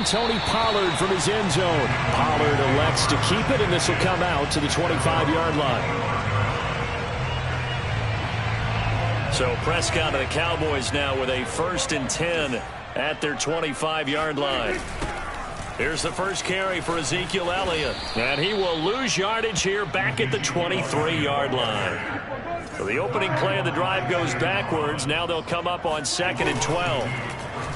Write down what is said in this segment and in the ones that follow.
Tony Pollard from his end zone. Pollard elects to keep it, and this will come out to the 25-yard line. So Prescott and the Cowboys now with a 1st and 10 at their 25-yard line. Here's the first carry for Ezekiel Elliott. And he will lose yardage here back at the 23-yard line. So the opening play of the drive goes backwards. Now they'll come up on 2nd and 12.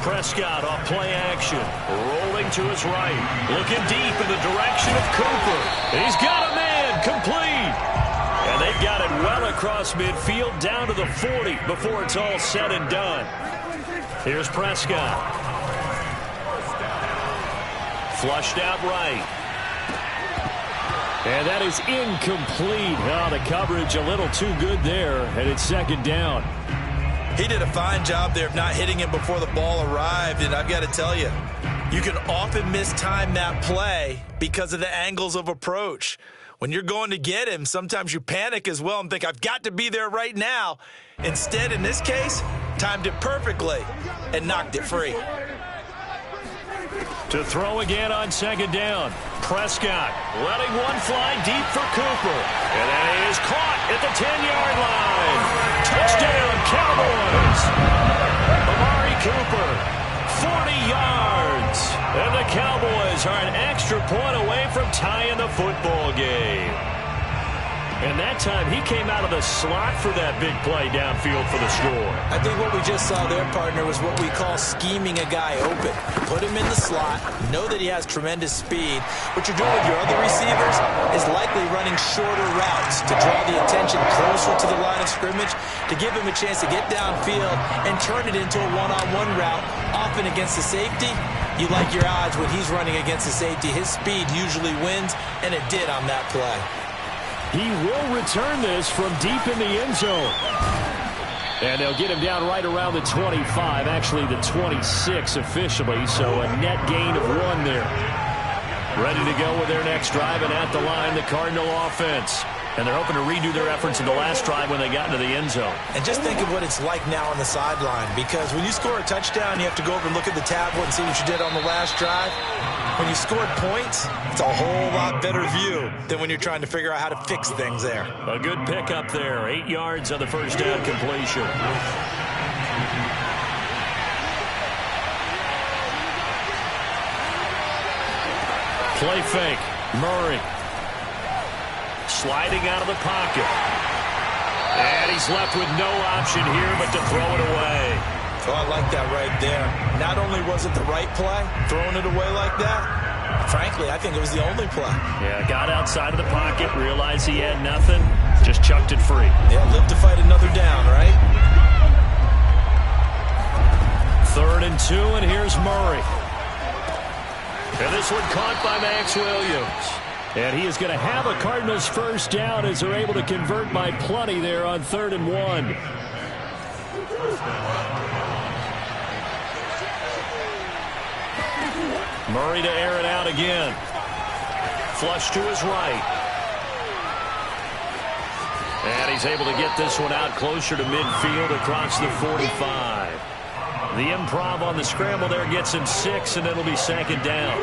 Prescott off play action. Rolling to his right. Looking deep in the direction of Cooper. He's got a man complete. And they've got it well across midfield down to the 40 before it's all said and done. Here's Prescott. Flushed out right. And that is incomplete. Oh, the coverage a little too good there, and it's 2nd down. He did a fine job there of not hitting him before the ball arrived, and I've got to tell you, you can often mistime that play because of the angles of approach. When you're going to get him, sometimes you panic as well and think, I've got to be there right now. Instead, in this case, timed it perfectly and knocked it free. To throw again on 2nd down. Prescott letting one fly deep for Cooper. And that is caught at the 10-yard line. Touchdown, Cowboys. Amari Cooper, 40 yards. And the Cowboys are an extra point away from tying the football game. And that time he came out of the slot for that big play downfield for the score. I think what we just saw there, partner, was what we call scheming a guy open. Put him in the slot, know that he has tremendous speed. What you're doing with your other receivers is likely running shorter routes to draw the attention closer to the line of scrimmage, to give him a chance to get downfield and turn it into a one-on-one route, often against the safety. You like your odds when he's running against the safety. His speed usually wins, and it did on that play. He will return this from deep in the end zone. And they'll get him down right around the 25, actually the 26 officially, so a net gain of 1 there. Ready to go with their next drive, and at the line, the Cardinal offense. And they're hoping to redo their efforts in the last drive when they got into the end zone. And just think of what it's like now on the sideline, because when you score a touchdown, you have to go over and look at the tablet and see what you did on the last drive. When you scored points, it's a whole lot better view than when you're trying to figure out how to fix things there. A good pickup there. 8 yards on the first down completion. Play fake. Murray. Sliding out of the pocket. And he's left with no option here but to throw it away. Oh, I like that right there. Not only was it the right play, throwing it away like that, frankly, I think it was the only play. Yeah, got outside of the pocket, realized he had nothing, just chucked it free. Yeah, live to fight another down, right? 3rd and 2, and here's Murray. And this one caught by Max Williams. And he is going to have a Cardinals first down as they're able to convert by plenty there on 3rd and 1. Murray to air it out again. Flush to his right. And he's able to get this one out closer to midfield across the 45. The improv on the scramble there gets him 6, and it'll be 2nd down.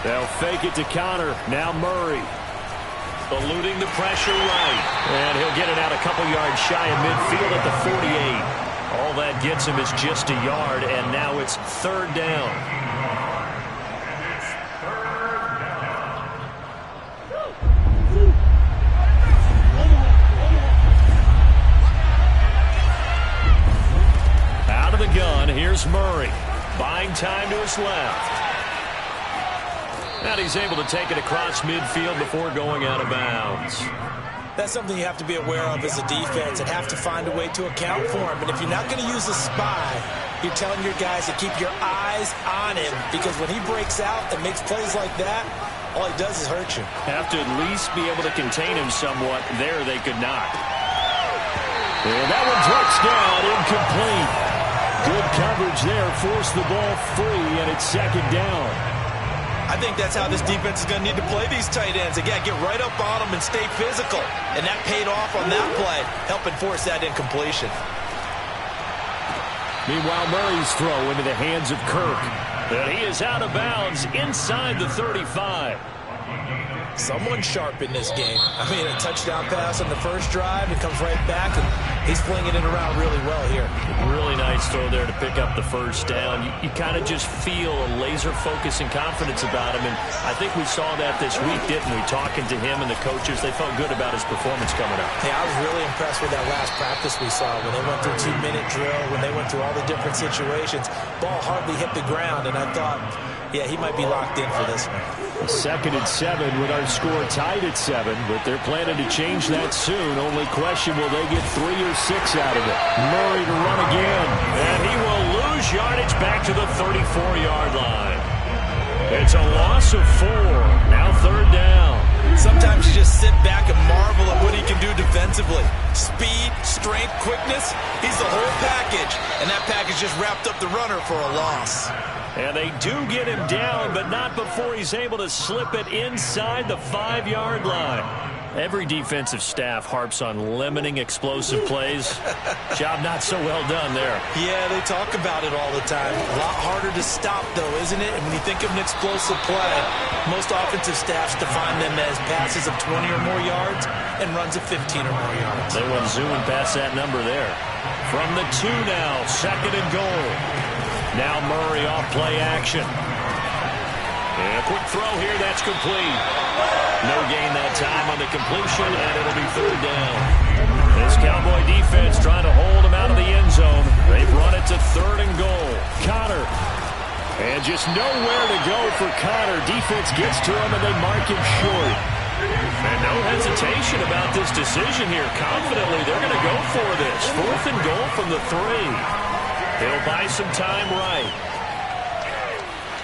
They'll fake it to counter. Now Murray. Eluding the pressure right. And he'll get it out a couple yards shy of midfield at the 48. All that gets him is just a yard, and now it's 3rd down. Out of the gun, here's Murray. Buying time to his left. And he's able to take it across midfield before going out of bounds. That's something you have to be aware of as a defense and have to find a way to account for him. And if you're not going to use a spy, you're telling your guys to keep your eyes on him, because when he breaks out and makes plays like that, all he does is hurt you. Have to at least be able to contain him somewhat. There they could not. And that one touched down, incomplete. Good coverage there, forced the ball free, and it's 2nd down. I think that's how this defense is going to need to play these tight ends. Again, get right up on them and stay physical. And that paid off on that play, helping force that incompletion. Meanwhile, Murray's throw into the hands of Kirk. And he is out of bounds inside the 35. Someone sharp in this game. I mean, a touchdown pass on the first drive. It comes right back, and he's flinging it around really well here. Really nice throw there to pick up the first down. You kind of just feel a laser focus and confidence about him, and I think we saw that this week, didn't we? Talking to him and the coaches, they felt good about his performance coming up. Hey, I was really impressed with that last practice we saw when they went through a 2-minute drill, when they went through all the different situations. Ball hardly hit the ground, and I thought, yeah, he might be locked in for this one. 2nd and 7 with our score tied at 7, but they're planning to change that soon. Only question, will they get 3 or 6 out of it? Murray to run again, and he will lose yardage back to the 34-yard line. It's a loss of 4. Now 3rd down. Sometimes you just sit back and marvel at what he can do defensively. Speed, strength, quickness, he's the whole package. And that package just wrapped up the runner for a loss. And they do get him down, but not before he's able to slip it inside the 5-yard line. Every defensive staff harps on limiting explosive plays. Job not so well done there. Yeah, they talk about it all the time. A lot harder to stop, though, isn't it? And when you think of an explosive play, most offensive staffs define them as passes of 20 or more yards and runs of 15 or more yards. They went zooming past that number there. From the 2 now, 2nd and goal. Now Murray off play action. And a quick throw here, that's complete. No gain that time on the completion, and it'll be 3rd down. This Cowboy defense trying to hold him out of the end zone. They've run it to 3rd and goal. Connor. And just nowhere to go for Connor. Defense gets to him, and they mark him short. And no hesitation about this decision here. Confidently, they're going to go for this. 4th and goal from the 3. He'll buy some time right.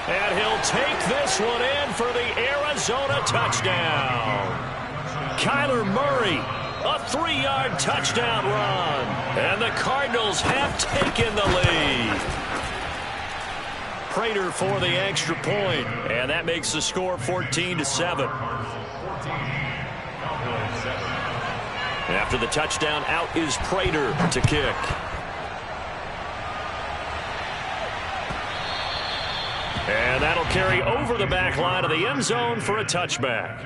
And he'll take this one in for the Arizona touchdown. Kyler Murray, a 3-yard touchdown run. And the Cardinals have taken the lead. Prater for the extra point. And that makes the score 14-7. After the touchdown, out is Prater to kick. And that'll carry over the back line of the end zone for a touchback.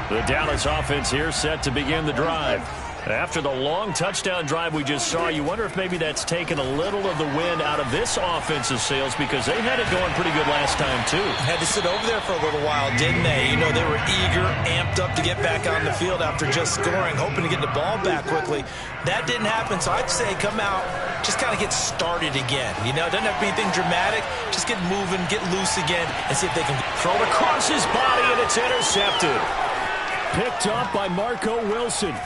The Dallas offense here set to begin the drive. After the long touchdown drive we just saw, you wonder if maybe that's taken a little of the wind out of this offensive sails, because they had it going pretty good last time, too. Had to sit over there for a little while, didn't they? You know, they were eager, amped up to get back on the field after just scoring, hoping to get the ball back quickly. That didn't happen, so I'd say come out, just kind of get started again. You know, it doesn't have to be anything dramatic. Just get moving, get loose again, and see if they can throw it across his body, and it's intercepted. Picked up by Marco Wilson.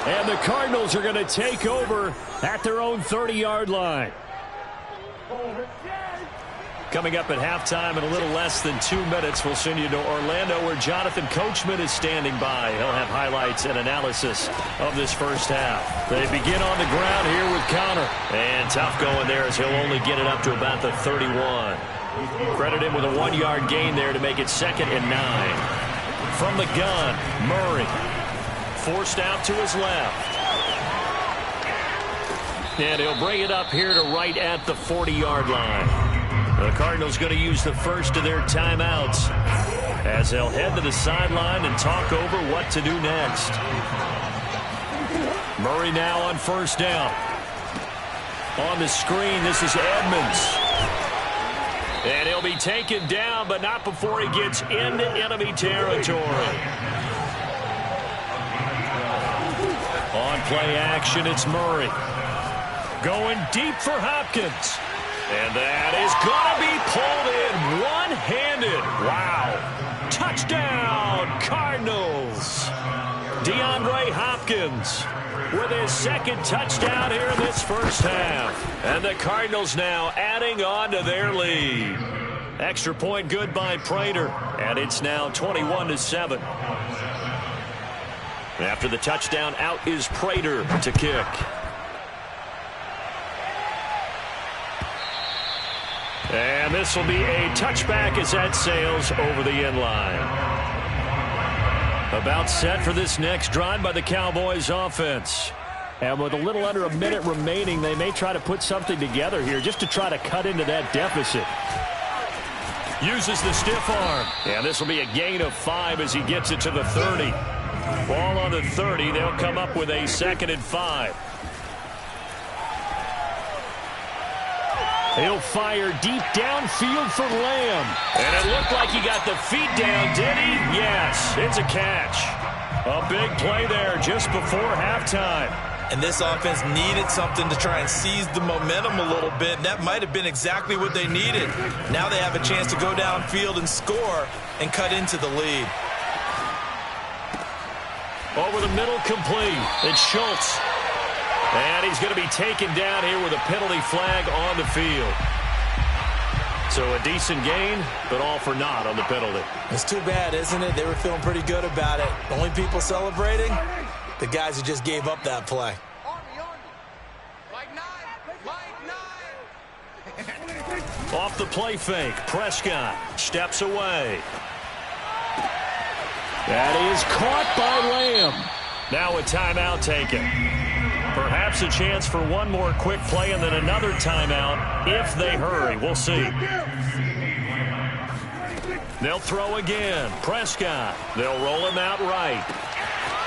And the Cardinals are going to take over at their own 30-yard line. Coming up at halftime in a little less than 2 minutes, we'll send you to Orlando, where Jonathan Coachman is standing by. He'll have highlights and analysis of this first half. They begin on the ground here with Connor. And tough going there, as he'll only get it up to about the 31. Credit him with a 1-yard gain there to make it 2nd and 9. From the gun, Murray. Forced out to his left. And he'll bring it up here to right at the 40-yard line. The Cardinals going to use the first of their timeouts as they'll head to the sideline and talk over what to do next. Murray now on 1st down. On the screen, this is Edmonds. And he'll be taken down, but not before he gets into enemy territory. On play action, it's Murray. Going deep for Hopkins. And that is going to be pulled in one-handed. Wow. Touchdown, Cardinals. DeAndre Hopkins with his 2nd touchdown here in this first half. And the Cardinals now adding on to their lead. Extra point good by Prater. And it's now 21-7. After the touchdown, out is Prater to kick. And this will be a touchback as that sails over the end line. About set for this next drive by the Cowboys offense. And with a little under a minute remaining, they may try to put something together here just to try to cut into that deficit. Uses the stiff arm. And this will be a gain of 5 as he gets it to the 30. Ball on the 30. They'll come up with a 2nd and 5. He'll fire deep downfield for Lamb. And it looked like he got the feet down, did he? Yes, it's a catch. A big play there just before halftime. And this offense needed something to try and seize the momentum a little bit. And that might have been exactly what they needed. Now they have a chance to go downfield and score and cut into the lead. Over the middle, complete. It's Schultz. And he's going to be taken down here with a penalty flag on the field. So a decent gain, but all for naught on the penalty. It's too bad, isn't it? They were feeling pretty good about it. Only people celebrating, the guys who just gave up that play. Off the play fake, Prescott steps away. That is caught by Lamb. Now a timeout taken. Perhaps a chance for one more quick play and then another timeout if they hurry. We'll see. They'll throw again. Prescott. They'll roll him out right.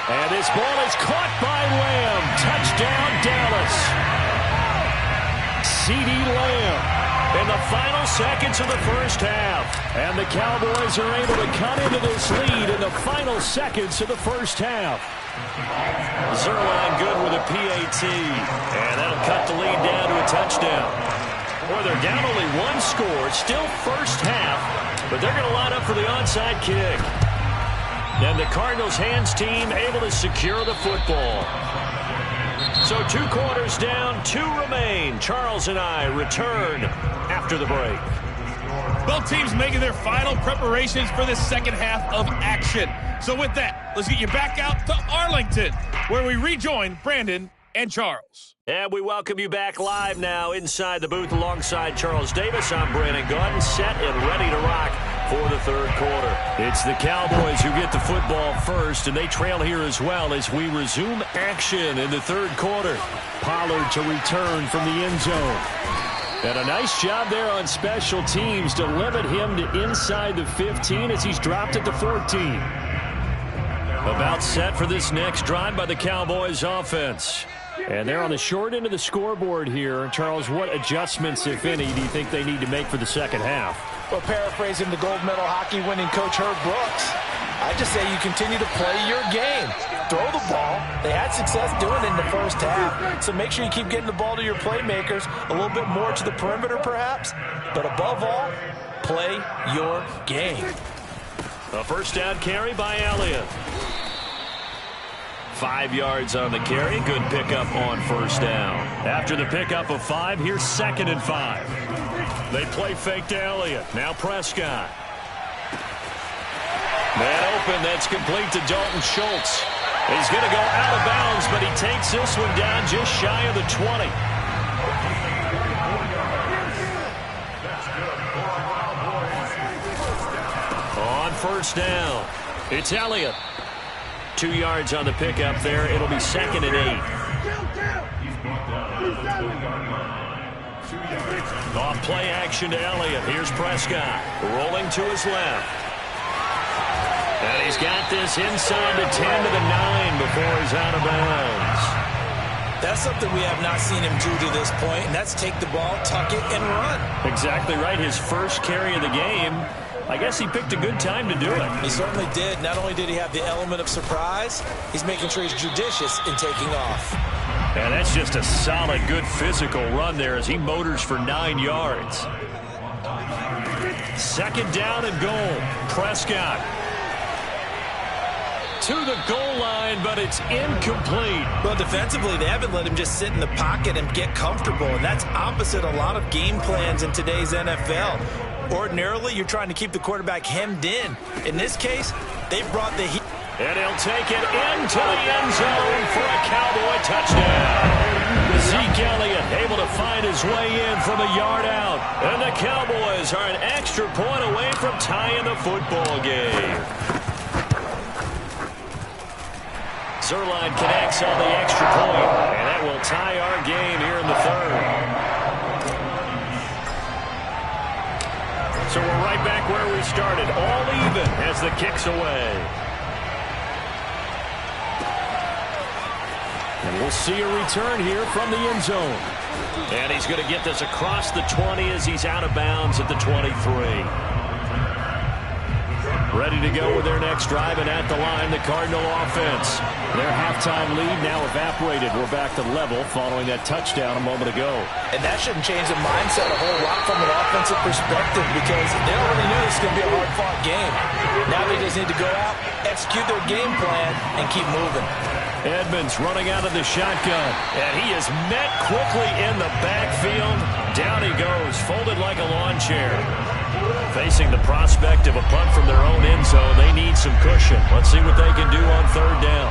And this ball is caught by Lamb. Touchdown, Dallas. CeeDee Lamb in the final seconds of the first half. And the Cowboys are able to cut into this lead in the final seconds of the first half. Zerline good with a PAT. And that'll cut the lead down to a touchdown. Boy, they're down only one score. Still first half. But they're going to line up for the onside kick. And the Cardinals' hands team able to secure the football. So 2 quarters down, 2 remain. Charles and I return after the break. Both teams making their final preparations for the second half of action. So with that, let's get you back out to Arlington, where we rejoin Brandon and Charles. And we welcome you back live now inside the booth alongside Charles Davis. I'm Brandon Gaudin, set and ready to rock for the third quarter. It's the Cowboys who get the football first, and they trail here as well as we resume action in the third quarter. Pollard to return from the end zone. And a nice job there on special teams to limit him to inside the 15 as he's dropped at the 14. About set for this next drive by the Cowboys offense. And they're on the short end of the scoreboard here. Charles, what adjustments, if any, do you think they need to make for the second half? Well, paraphrasing the gold medal hockey winning coach Herb Brooks, I just say you continue to play your game. Throw the ball. They had success doing it in the first half. So make sure you keep getting the ball to your playmakers, a little bit more to the perimeter perhaps. But above all, play your game. A first down carry by Elliott. 5 yards on the carry. Good pickup on first down. After the pickup of 5, here's 2nd and 5. They play fake to Elliott. Now Prescott. Man open. That's complete to Dalton Schultz. He's going to go out of bounds, but he takes this one down just shy of the 20. On first down, it's Elliott. 2 yards on the pickup there. It'll be 2nd and 8. Off play action to Elliott. Here's Prescott rolling to his left. And he's got this inside the 10 to the 9 before he's out of bounds. That's something we have not seen him do to this point, and that's take the ball, tuck it, and run. Exactly right. His first carry of the game. I guess he picked a good time to do it. He certainly did. Not only did he have the element of surprise, he's making sure he's judicious in taking off. And that's just a solid, good physical run there as he motors for 9 yards. 2nd down and goal. Prescott to the goal line, but it's incomplete. Well, defensively, they haven't let him just sit in the pocket and get comfortable, and that's opposite a lot of game plans in today's NFL. Ordinarily, you're trying to keep the quarterback hemmed in. In this case, they've brought the heat. And he'll take it into the end zone for a Cowboy touchdown. Zeke Elliott able to find his way in from a yard out. And the Cowboys are an extra point away from tying the football game. Zerline connects on the extra point, and that will tie our game here in the third. So we're right back where we started, all even as the kick's away. And we'll see a return here from the end zone. And he's going to get this across the 20 as he's out of bounds at the 23. Ready to go with their next drive, and at the line, the Cardinal offense. Their halftime lead now evaporated. We're back to level following that touchdown a moment ago. And that shouldn't change the mindset a whole lot from an offensive perspective because they already knew this was going to be a hard-fought game. Now they just need to go out, execute their game plan, and keep moving. Edmonds running out of the shotgun, and he is met quickly in the backfield. Down he goes, folded like a lawn chair. Facing the prospect of a punt from their own end zone, they need some cushion. Let's see what they can do on third down.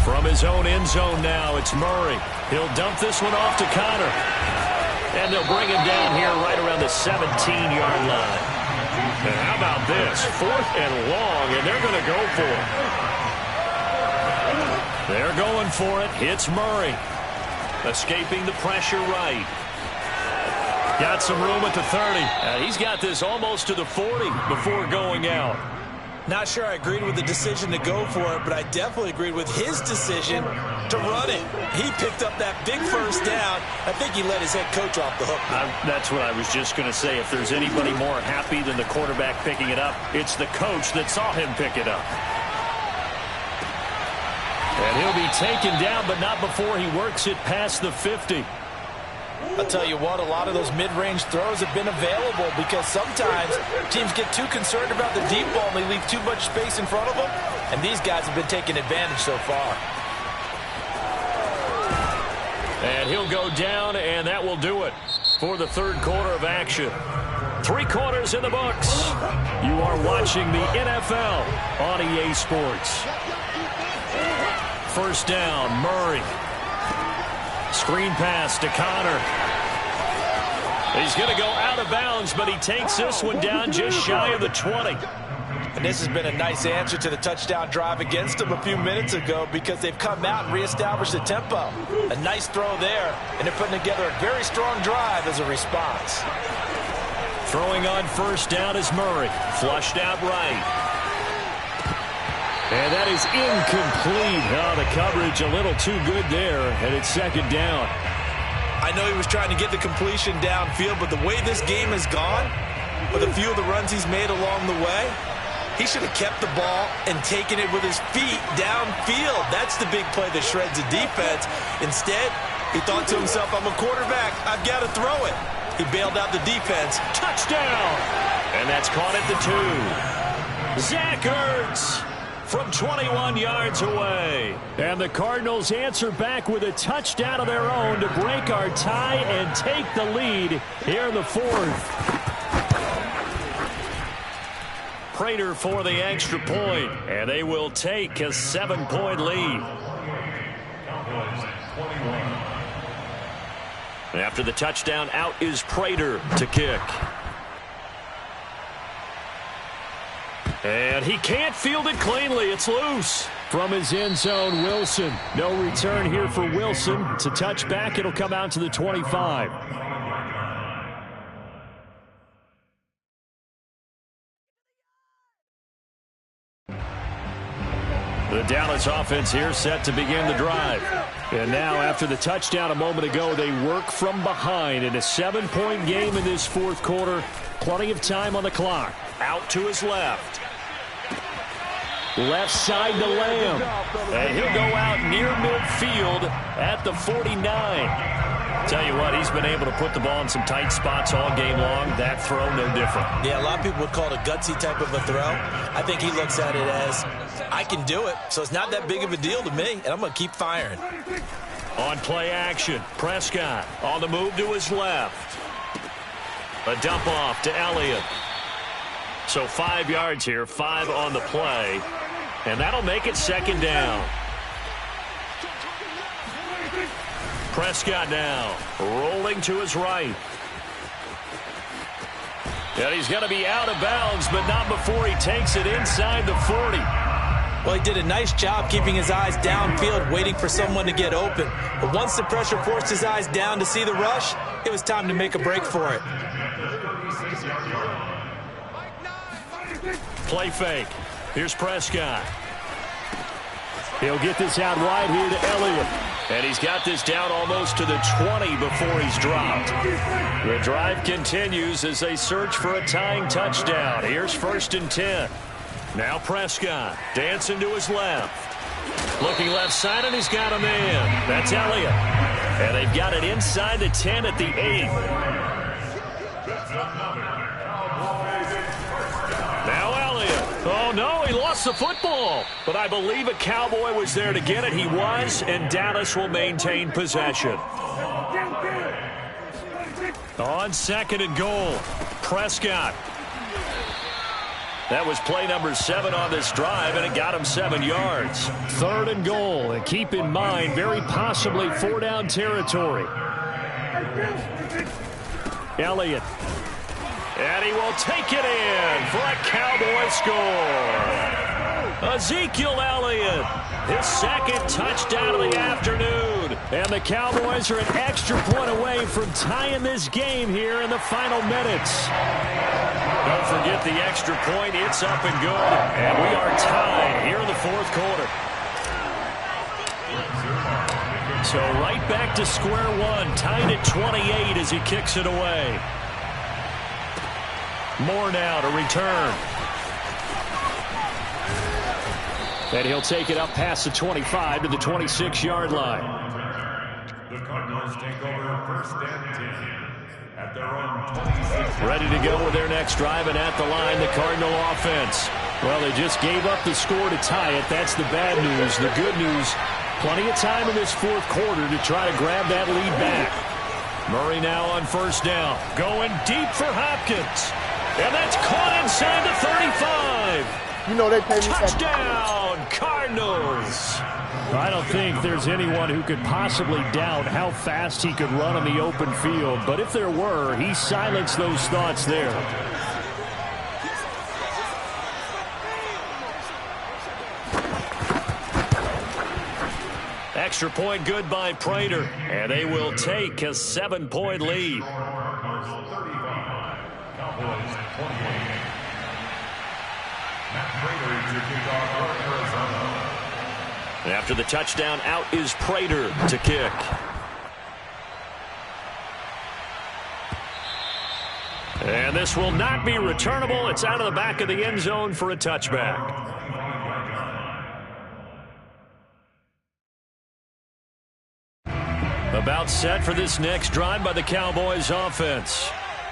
From his own end zone now, it's Murray. He'll dump this one off to Connor. And they'll bring him down here right around the 17-yard line. And how about this? 4th and long, and they're going to go for it. They're going for it. It's Murray. Escaping the pressure right. Got some room at the 30. He's got this almost to the 40 before going out. Not sure I agreed with the decision to go for it, but I definitely agreed with his decision to run it. He picked up that big first down. I think he let his head coach off the hook. That's what I was just going to say. If there's anybody more happy than the quarterback picking it up, it's the coach that saw him pick it up. And he'll be taken down, but not before he works it past the 50. I'll tell you what, a lot of those mid-range throws have been available because sometimes teams get too concerned about the deep ball and they leave too much space in front of them, and these guys have been taking advantage so far. And he'll go down, and that will do it for the third quarter of action. 3 quarters in the books. You are watching the NFL on EA Sports. First down, Murray. Screen pass to Connor. He's going to go out of bounds, but he takes this one down just shy of the 20. And this has been a nice answer to the touchdown drive against them a few minutes ago because they've come out and reestablished the tempo. A nice throw there, and they're putting together a very strong drive as a response. Throwing on first down is Murray. Flushed out right. And that is incomplete. Oh, the coverage a little too good there, and it's second down. I know he was trying to get the completion downfield, but the way this game has gone, with a few of the runs he's made along the way, he should have kept the ball and taken it with his feet downfield. That's the big play that shreds the defense. Instead, he thought to himself, I'm a quarterback. I've got to throw it. He bailed out the defense. Touchdown! And that's caught at the 2. Zach Ertz from 21 yards away. And the Cardinals answer back with a touchdown of their own to break our tie and take the lead here in the 4th. Prater for the extra point, and they will take a 7-point lead. After the touchdown, out is Prater to kick. And he can't field it cleanly. It's loose. From his end zone, Wilson. No return here for Wilson. It's a touchback. It'll come out to the 25. The Dallas offense here set to begin the drive. And now, after the touchdown a moment ago, they work from behind in a 7-point game in this 4th quarter. Plenty of time on the clock. Out to his left. Left side to Lamb. And he'll go out near midfield at the 49. Tell you what, he's been able to put the ball in some tight spots all game long. That throw, no different. Yeah, a lot of people would call it a gutsy type of a throw. I think he looks at it as, I can do it, so it's not that big of a deal to me, and I'm going to keep firing. On play action, Prescott on the move to his left. A dump off to Elliott. So 5 yards here, 5 on the play. And that'll make it second down. Prescott now rolling to his right. And he's going to be out of bounds, but not before he takes it inside the 40. Well, he did a nice job keeping his eyes downfield, waiting for someone to get open. But once the pressure forced his eyes down to see the rush, it was time to make a break for it. Play fake. Here's Prescott. He'll get this out wide here to Elliott. And he's got this down almost to the 20 before he's dropped. The drive continues as they search for a tying touchdown. Here's 1st and 10. Now Prescott dancing to his left. Looking left side, and he's got a man. That's Elliott. And they've got it inside the 10 at the 8. Now Elliott. Oh, no, he lost the football. But I believe a Cowboy was there to get it. He was, and Dallas will maintain possession. On 2nd and goal, Prescott. That was play number 7 on this drive, and it got him 7 yards. 3rd and goal, and keep in mind, very possibly 4-down territory. Elliott. And he will take it in for a Cowboy score. Ezekiel Elliott, his 2nd touchdown of the afternoon. And the Cowboys are an extra point away from tying this game here in the final minutes. Don't forget the extra point. It's up and good. And we are tied here in the 4th quarter. So right back to square one. Tied at 28 as he kicks it away. Moore now to return. And he'll take it up past the 25 to the 26-yard line. The Cardinals take over 1st and 10 at their own 26. Ready to go with their next drive, and at the line, the Cardinal offense. Well, they just gave up the score to tie it. That's the bad news. The good news, plenty of time in this 4th quarter to try to grab that lead back. Murray now on 1st down. Going deep for Hopkins. And that's caught inside the 35. You know they pay me. Touchdown, Cardinals. I don't think there's anyone who could possibly doubt how fast he could run on the open field. But if there were, he silenced those thoughts there. Extra point good by Prater. And they will take a 7-point lead. After the touchdown, out is Prater to kick. And this will not be returnable. It's out of the back of the end zone for a touchback. About set for this next drive by the Cowboys offense.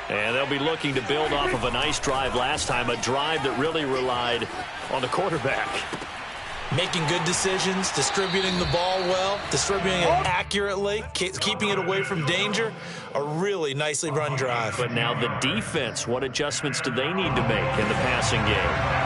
And they'll be looking to build off of a nice drive last time, a drive that really relied on the quarterback. Making good decisions, distributing the ball well, distributing it accurately, keeping it away from danger. A really nicely run drive. But now the defense, what adjustments do they need to make in the passing game?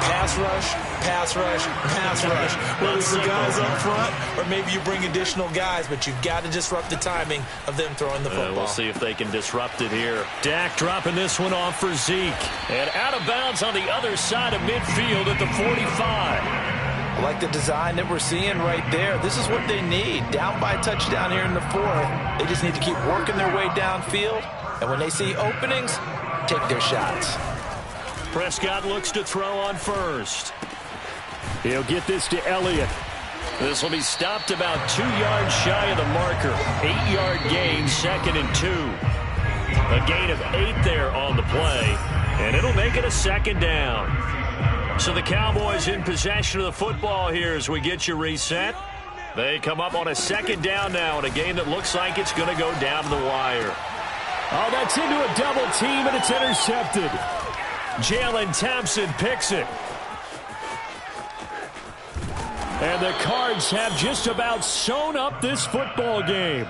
Pass rush, pass rush, pass rush. Whether it's the guys up front or maybe you bring additional guys, but you've got to disrupt the timing of them throwing the football. We'll see if they can disrupt it here. Dak dropping this one off for Zeke. And out of bounds on the other side of midfield at the 45. I like the design that we're seeing right there. This is what they need. Down by a touchdown here in the 4th. They just need to keep working their way downfield. And when they see openings, take their shots. Prescott looks to throw on 1st. He'll get this to Elliott. This will be stopped about 2 yards shy of the marker. 8-yard gain, 2nd and 2. A gain of 8 there on the play. And it'll make it a 2nd down. So the Cowboys in possession of the football here as we get you reset. They come up on a 2nd down now in a game that looks like it's going to go down to the wire. Oh, that's into a double team, and it's intercepted. Jalen Thompson picks it. And the Cards have just about sewn up this football game.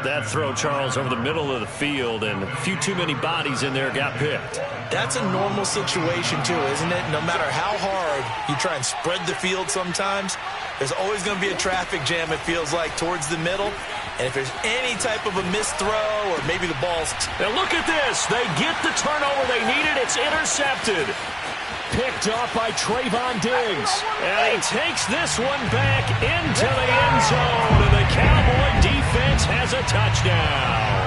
That throw, Charles, over the middle of the field, and a few too many bodies in there got picked. That's a normal situation, too, isn't it? No matter how hard you try and spread the field sometimes, there's always going to be a traffic jam, it feels like, towards the middle. And if there's any type of a missed throw or maybe the ball's... Now look at this. They get the turnover they needed. It's intercepted. Picked off by Trayvon Diggs. And he takes this one back into the end zone. And the Cowboy defense has a touchdown.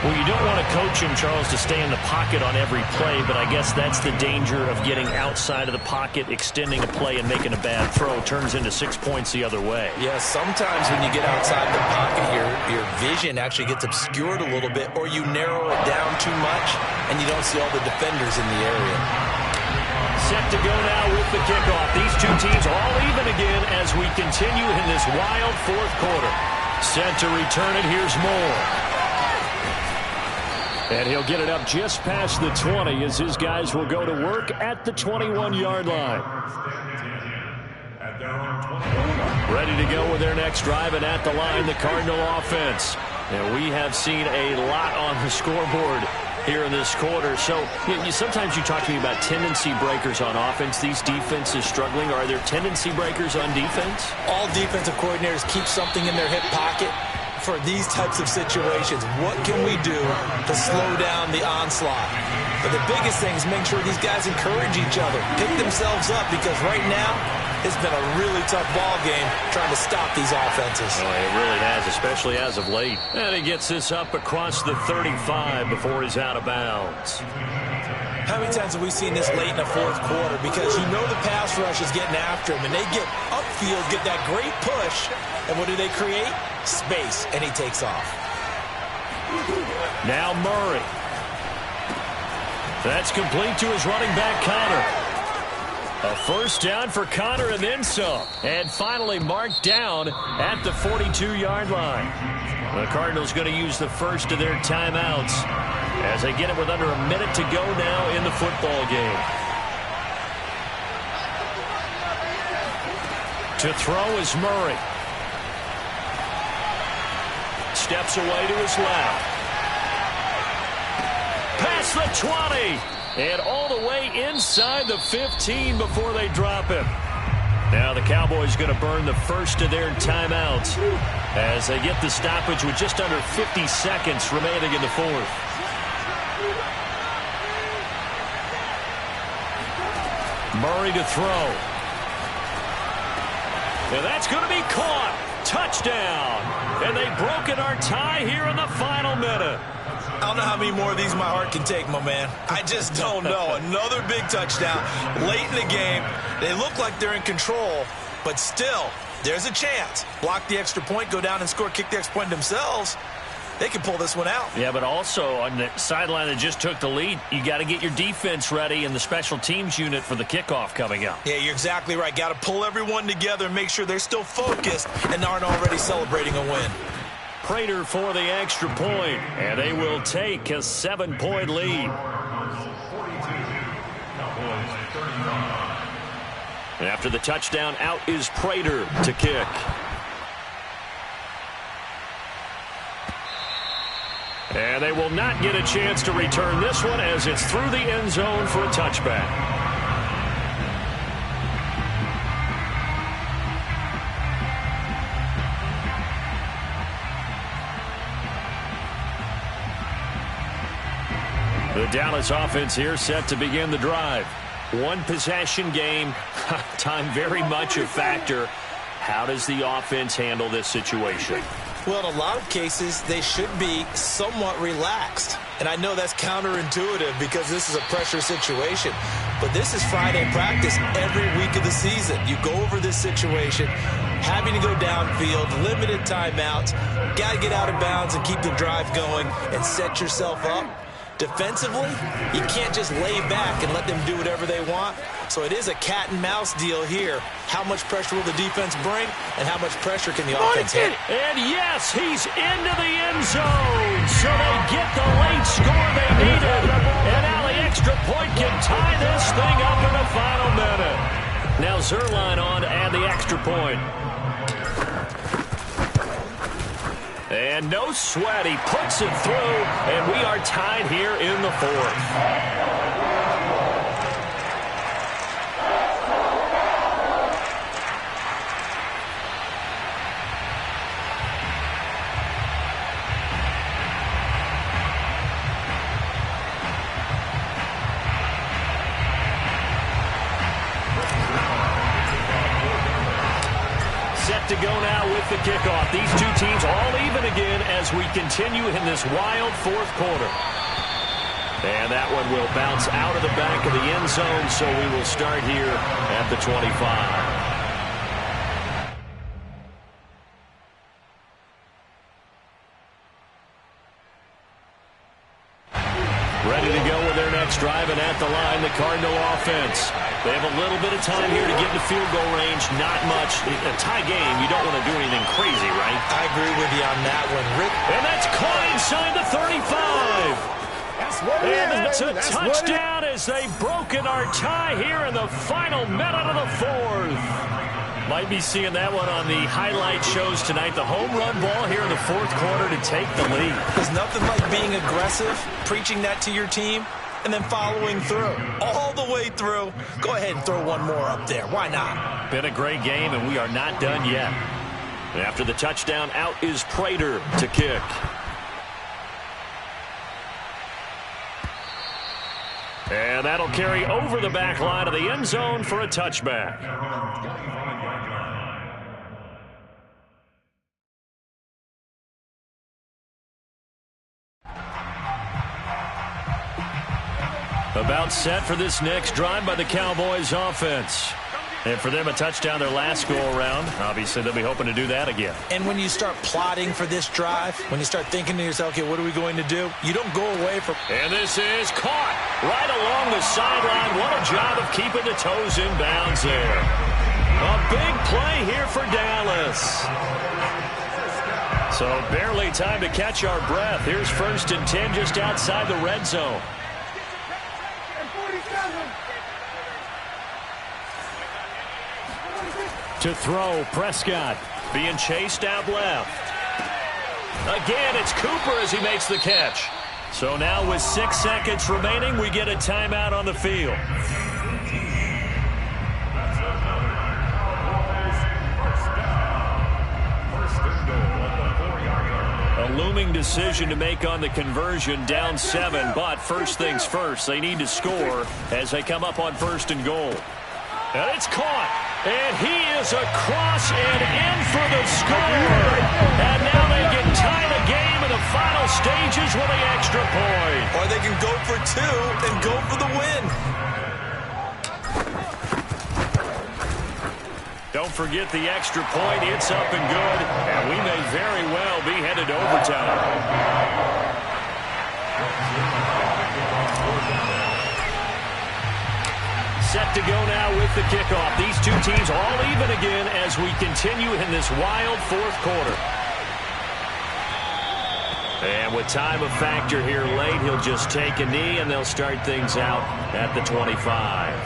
Well, you don't want to coach him, Charles, to stay in the pocket on every play, but I guess that's the danger of getting outside of the pocket, extending a play, and making a bad throw. Turns into 6 points the other way. Yeah, sometimes when you get outside the pocket, your vision actually gets obscured a little bit, or you narrow it down too much, and you don't see all the defenders in the area. Set to go now with the kickoff. These two teams all even again as we continue in this wild fourth quarter. Set to return it. Here's Moore. And he'll get it up just past the 20 as his guys will go to work at the 21-yard line. Ready to go with their next drive, and at the line, the Cardinal offense. And we have seen a lot on the scoreboard here in this quarter. So sometimes you talk to me about tendency breakers on offense. These defenses struggling. Are there tendency breakers on defense? All defensive coordinators keep something in their hip pocket for these types of situations. What can we do to slow down the onslaught? But the biggest thing is make sure these guys encourage each other, pick themselves up, because right now it's been a really tough ball game trying to stop these offenses. Oh, it really has, especially as of late. And he gets this up across the 35 before he's out of bounds. How many times have we seen this late in the fourth quarter? Because you know the pass rush is getting after him, and they get upfield, get that great push, and what do they create? Space, and he takes off. Now Murray. That's complete to his running back, Connor. A first down for Connor and then some. And finally marked down at the 42-yard line. The Cardinals going to use the first of their timeouts as they get it with under a minute to go now in the football game. To throw is Murray. Steps away to his left. Past the 20. And all the way inside the 15 before they drop him. Now the Cowboys going to burn the first of their timeouts as they get the stoppage with just under 50 seconds remaining in the fourth. Murray to throw. And that's going to be caught. Touchdown. And they've broken our tie here in the final minute. I don't know how many more of these my heart can take, my man. I just don't know. Another big touchdown late in the game. They look like they're in control, but still, there's a chance. Block the extra point, go down and score, kick the extra point themselves. They can pull this one out. Yeah, but also on the sideline that just took the lead, you got to get your defense ready and the special teams unit for the kickoff coming up. Yeah, you're exactly right. Got to pull everyone together and make sure they're still focused and aren't already celebrating a win. Prater for the extra point, and they will take a 7-point lead. And after the touchdown, out is Prater to kick. And they will not get a chance to return this one as it's through the end zone for a touchback. The Dallas offense here set to begin the drive. One possession game, time very much a factor. How does the offense handle this situation? Well, in a lot of cases, they should be somewhat relaxed. And I know that's counterintuitive because this is a pressure situation. But this is Friday practice every week of the season. You go over this situation, having to go downfield, limited timeouts, got to get out of bounds and keep the drive going and set yourself up. Defensively, you can't just lay back and let them do whatever they want. So it is a cat and mouse deal here. How much pressure will the defense bring, and how much pressure can the offense hit? And yes, he's into the end zone. So they get the late score they needed. And now the extra point can tie this thing up in the final minute. Now Zerline on to add the extra point. And no sweat. He puts it through, and we are tied here in the fourth. Set to go now with the kickoff. These two teams all even again as we continue in this wild fourth quarter. And that one will bounce out of the back of the end zone, so we will start here at the 25. Ready to go with their next drive, and at the line, the Cardinal offense. They have a little bit of time here to get to field goal range. Not much. A tie game, you don't want to do anything crazy, right? I agree with you on that one, Rick. And that's caught inside the 35. And that's a touchdown as they've broken our tie here in the final minute of the fourth. Might be seeing that one on the highlight shows tonight. The home run ball here in the fourth quarter to take the lead. There's nothing like being aggressive, preaching that to your team, and then following through. All the way through. Go ahead and throw one more up there. Why not? Been a great game, and we are not done yet. After the touchdown, out is Prater to kick. And that'll carry over the back line of the end zone for a touchback. About set for this next drive by the Cowboys offense. And for them, a touchdown their last go-around. Obviously, they'll be hoping to do that again. And when you start plotting for this drive, when you start thinking to yourself, okay, what are we going to do? You don't go away from... And this is caught right along the sideline. What a job of keeping the toes in bounds there. A big play here for Dallas. So barely time to catch our breath. Here's 1st and 10 just outside the red zone. To throw, Prescott being chased out left. Again, it's Cooper as he makes the catch. So now with 6 seconds remaining, we get a timeout on the field. A looming decision to make on the conversion, down 7, but first things first, they need to score as they come up on 1st and goal. And it's caught, and he is across and in for the score. And now they can tie the game in the final stages with the extra point. Or they can go for 2 and go for the win. Don't forget the extra point. It's up and good, and we may very well be headed to overtime. Set to go now with the kickoff. These two teams all even again as we continue in this wild fourth quarter. And with time a factor here late, he'll just take a knee and they'll start things out at the 25.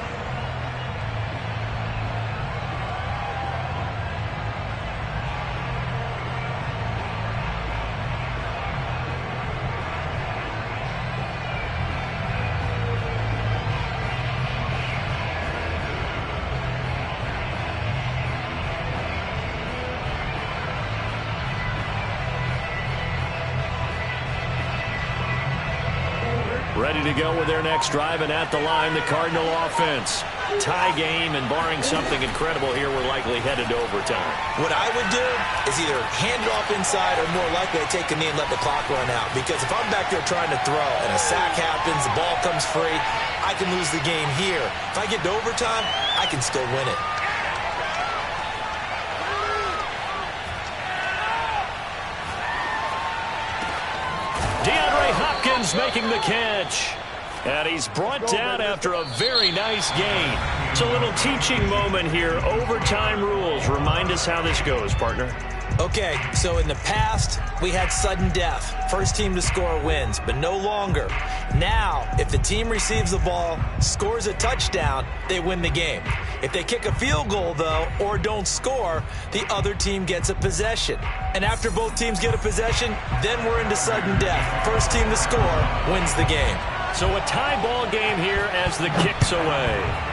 Ready to go with their next drive, and at the line, the Cardinal offense. Tie game, and barring something incredible here, we're likely headed to overtime. What I would do is either hand it off inside or more likely I take a knee and let the clock run out. Because if I'm back there trying to throw and a sack happens, the ball comes free, I can lose the game here. If I get to overtime, I can still win it. Hopkins making the catch. And he's brought down after a very nice gain. It's a little teaching moment here. Overtime rules. Remind us how this goes, partner. Okay, so in the past, we had sudden death. First team to score wins, but no longer. Now, if the team receives the ball, scores a touchdown, they win the game. If they kick a field goal, though, or don't score, the other team gets a possession. And after both teams get a possession, then we're into sudden death. First team to score wins the game. So a tie ball game here as the kick's away.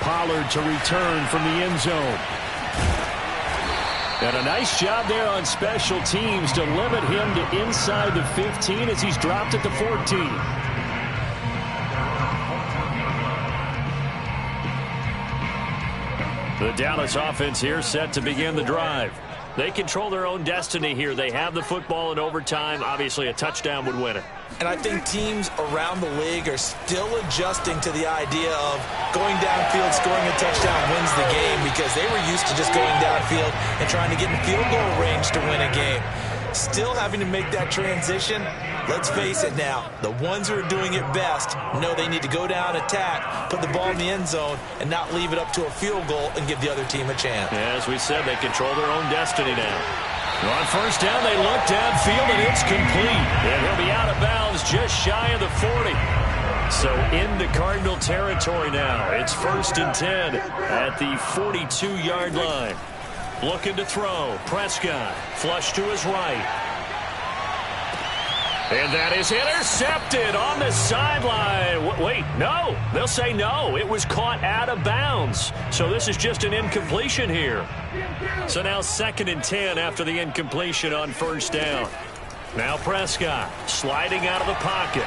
Pollard to return from the end zone. And a nice job there on special teams to limit him to inside the 15 as he's dropped at the 14. The Dallas offense here set to begin the drive. They control their own destiny here. They have the football in overtime. Obviously, a touchdown would win it. And I think teams around the league are still adjusting to the idea of going downfield, scoring a touchdown wins the game, because they were used to just going downfield and trying to get in field goal range to win a game. Still having to make that transition. Let's face it now, the ones who are doing it best know they need to go down, attack, put the ball in the end zone, and not leave it up to a field goal and give the other team a chance. Yeah, as we said, they control their own destiny now. On first down, they look downfield, and it's complete. And he'll be out of bounds just shy of the 40. So into Cardinal territory now. It's 1st and 10 at the 42-yard line. Looking to throw. Prescott, flush to his right. And that is intercepted on the sideline. Wait, no. They'll say no. It was caught out of bounds. So this is just an incompletion here. So now 2nd and 10 after the incompletion on first down. Now Prescott sliding out of the pocket.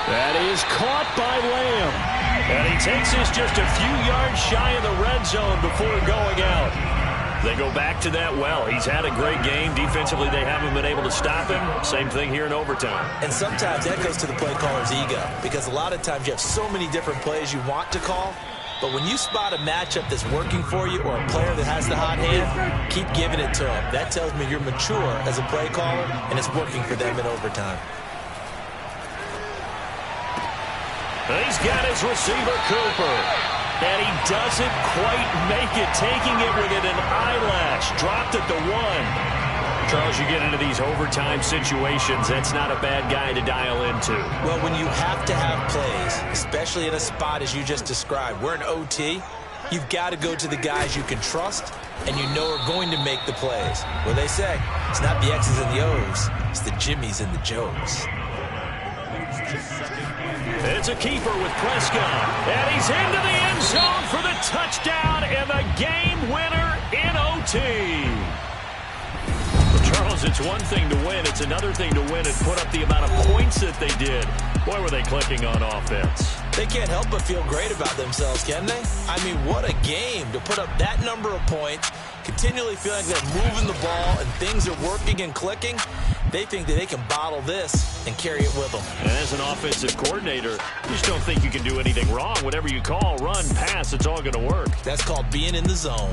That is caught by Lamb. And he takes us just a few yards shy of the red zone before going out. They go back to that well. He's had a great game. Defensively, they haven't been able to stop him. Same thing here in overtime. And sometimes that goes to the play caller's ego, because a lot of times you have so many different plays you want to call, but when you spot a matchup that's working for you or a player that has the hot hand, keep giving it to him. That tells me you're mature as a play caller, and it's working for them in overtime. He's got his receiver, Cooper. And he doesn't quite make it, taking it within an eyelash. Dropped at the 1. Charles, you get into these overtime situations, that's not a bad guy to dial into. Well, when you have to have plays, especially in a spot as you just described, we're in OT, you've got to go to the guys you can trust and you know are going to make the plays. Well, they say, it's not the X's and the O's, it's the Jimmies and the Joes. It's a keeper with Prescott. And he's into the end zone for the touchdown and the game winner in OT. Well, Charles, it's one thing to win. It's another thing to win and put up the amount of points that they did. Boy, were they clicking on offense. They can't help but feel great about themselves, can they? I mean, what a game to put up that number of points, continually feeling like they're moving the ball and things are working and clicking. They think that they can bottle this and carry it with them. And as an offensive coordinator, you just don't think you can do anything wrong. Whatever you call, run, pass, it's all going to work. That's called being in the zone.